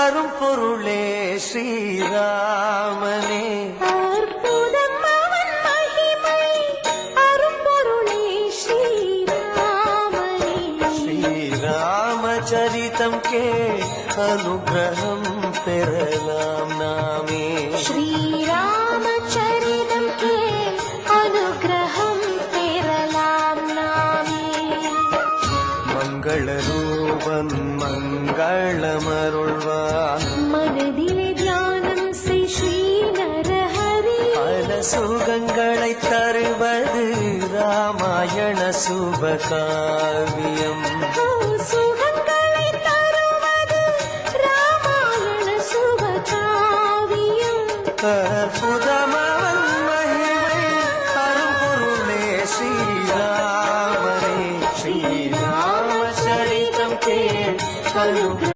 அரும்பொருளே ஸ்ரீராமனே அற்புதம் அவன் மகிமை அரும்பொருளே ஸ்ரீராமனே ஸ்ரீராமச்சரிதம் கே அனுகிரகம் பெறலாம் நாமே ஸ்ரீராமச்சரிதம் கே அனுகிரகம் பெறலாம் நாமே மங்கள ரூபன் மங்களமருள்வார் மனதிலே தியானம் செய் ஸ்ரீ நரஹரி பல சுகங்களை தருவது ராமாயண சுபகாவியம்